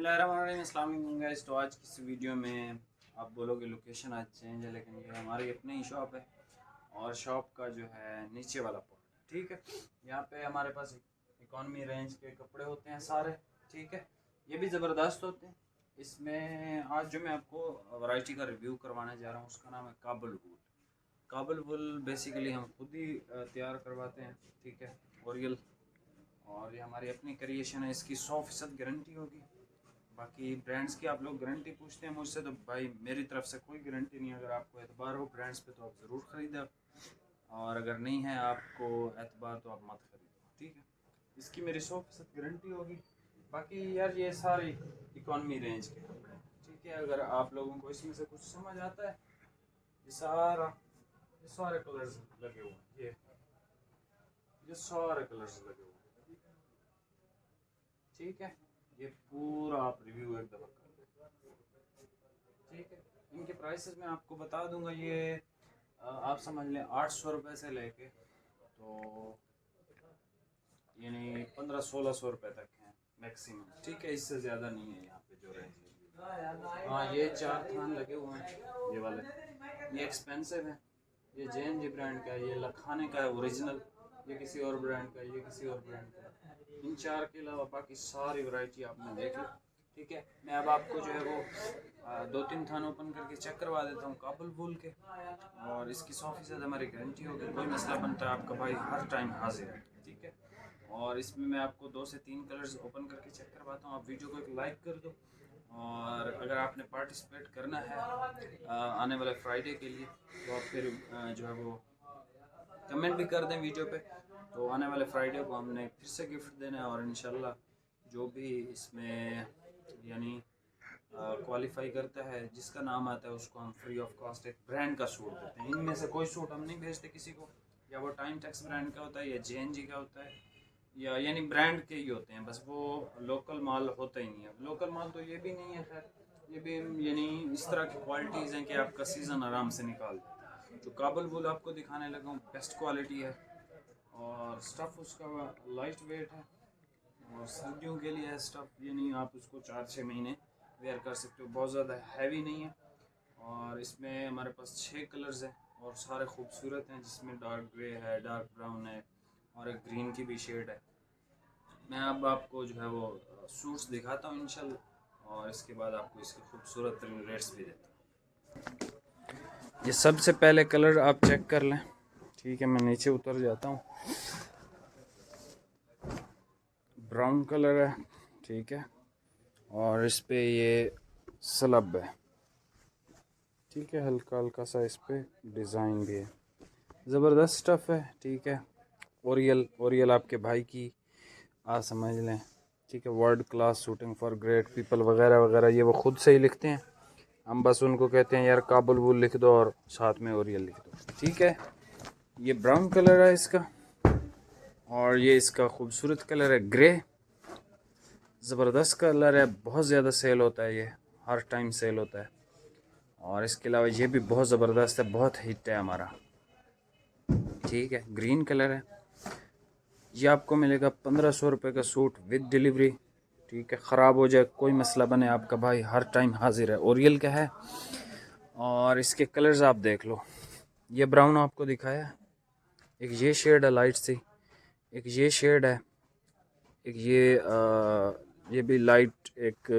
अस्सलाम गाइस। तो आज की इस वीडियो में आप बोलोगे लोकेशन आज चेंज है, लेकिन ये हमारी अपनी ही शॉप है और शॉप का जो है नीचे वाला पार्ट, ठीक है। यहाँ पे हमारे पास इकॉनमी रेंज के कपड़े होते हैं सारे, ठीक है। ये भी ज़बरदस्त होते हैं। इसमें आज जो मैं आपको वैरायटी का रिव्यू करवाने जा रहा हूँ उसका नाम है काबुल वूल। काबुल वूल बेसिकली हम खुद ही तैयार करवाते हैं, ठीक है, ओरियल। और ये हमारी अपनी क्रिएशन है, इसकी 100% गारंटी होगी। बाकी ब्रांड्स की आप लोग गारंटी पूछते हैं मुझसे, तो भाई मेरी तरफ से कोई गारंटी नहीं है। अगर आपको एतबार हो ब्रांड्स पे तो आप ज़रूर ख़रीदें, और अगर नहीं है आपको एतबार तो आप मत खरीदो, ठीक है। इसकी मेरी 100% गारंटी होगी। बाकी यार ये सारी इकॉनमी रेंज के कपड़े हैं, ठीक है। अगर आप लोगों को इसमें से कुछ समझ आता है, ये सारे कलर्स लगे हुए हैं, ये सारे कलर्स लगे हुए हैं, ठीक है। ये पूरा आप रिव्यू एक दफ़ा कर लो, ठीक है। इनके प्राइसेस मैं आपको बता दूंगा। ये आप समझ लें 800 रुपये से लेके तो यानी 1500-1600 रुपये तक हैं मैक्सिमम, ठीक है। इससे ज़्यादा नहीं है यहाँ पे जो रेंज है। हाँ, ये 4 थान लगे हुए हैं, ये वाले ये एक्सपेंसिव है। ये JNG ब्रांड का है, ये लखाने का है ओरिजिनल। ये किसी और ब्रांड का है, ये किसी और ब्रांड का है। इन 4 के अलावा बाकी सारी वैरायटी आपने देख ली, ठीक है। मैं अब आपको जो है वो 2-3 थान ओपन करके चेक करवा देता हूँ काबुल वूल के, और इसकी 100% हमारी गारंटी होगी। कोई मसला बनता है आपका भाई हर टाइम हाजिर है, ठीक है। और इसमें मैं आपको 2 से 3 कलर्स ओपन करके चेक करवाता हूँ। आप वीडियो को एक लाइक कर दो, और अगर आपने पार्टिसिपेट करना है आने वाले फ्राइडे के लिए, तो आप फिर जो है वो कमेंट भी कर दें वीडियो पे। तो आने वाले फ्राइडे को हमने फिर से गिफ्ट देना है, और इंशाल्लाह जो भी इसमें यानी क्वालिफाई करता है, जिसका नाम आता है, उसको हम फ्री ऑफ कॉस्ट एक ब्रांड का सूट देते हैं। इनमें से कोई सूट हम नहीं भेजते किसी को, या वो टाइम टैक्स ब्रांड का होता है, या JNG का होता है, या यानी ब्रांड के ही होते हैं, बस वो लोकल माल होता ही नहीं है। लोकल माल तो ये भी नहीं है, खैर ये भी यानी इस तरह की क्वालिटीज़ हैं कि आपका सीज़न आराम से निकाल देता है। जो काबुल वूल आपको दिखाने लगा हूँ बेस्ट क्वालिटी है, और स्टफ़ उसका लाइट वेट है, और सर्दियों के लिए है स्टफ़, यानी आप उसको 4-6 महीने वेयर कर सकते हो। बहुत ज़्यादा हैवी नहीं है। और इसमें हमारे पास 6 कलर्स हैं और सारे खूबसूरत हैं, जिसमें डार्क ग्रे है, डार्क ब्राउन है, और एक ग्रीन की भी शेड है। मैं अब आपको जो है वो सूट्स दिखाता हूँ इंशाल्लाह, और इसके बाद आपको इसके खूबसूरत रेट्स भी देता हूँ। ये सबसे पहले कलर आप चेक कर लें, ठीक है। मैं नीचे उतर जाता हूँ। ब्राउन कलर है, ठीक है, और इस पे ये स्लब है, ठीक है। हल्का हल्का सा इस पे डिज़ाइन भी है, ज़बरदस्त स्टफ़ है, ठीक है। ओरियल आपके भाई की समझ लें, ठीक है। World class shooting for great people वगैरह वगैरह, ये वो खुद से ही लिखते हैं। हम बस उनको कहते हैं यार काबुल वूल लिख दो और साथ में ओरियल लिख दो, ठीक है। ये ब्राउन कलर है इसका, और ये इसका खूबसूरत कलर है ग्रे, ज़बरदस्त कलर है, बहुत ज़्यादा सेल होता है, ये हर टाइम सेल होता है। और इसके अलावा ये भी बहुत ज़बरदस्त है, बहुत हिट है हमारा, ठीक है। ग्रीन कलर है, ये आपको मिलेगा 1500 रुपये का सूट विद डिलीवरी, ठीक है। ख़राब हो जाए कोई मसला बने, आपका भाई हर टाइम हाजिर है। ओरियल का है, और इसके कलर्स आप देख लो। ये ब्राउन आपको दिखाया, एक ये शेड है लाइट सी, एक ये शेड है, एक ये भी लाइट एक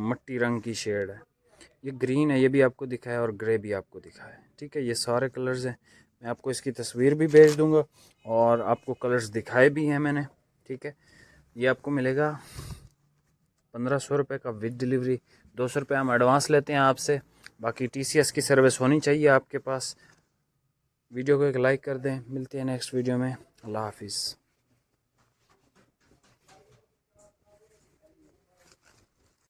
मट्टी रंग की शेड है, ये ग्रीन है, ये भी आपको दिखाया, और ग्रे भी आपको दिखाया, ठीक है। ये सारे कलर्स हैं। मैं आपको इसकी तस्वीर भी भेज दूंगा, और आपको कलर्स दिखाए भी हैं मैंने, ठीक है। ये आपको मिलेगा 1500 रुपये का विद डिलीवरी। 200 रुपये हम एडवांस लेते हैं आपसे, बाकी TCS की सर्विस होनी चाहिए आपके पास। वीडियो को एक लाइक कर दें। मिलते हैं नेक्स्ट वीडियो में। अल्लाह हाफिज़।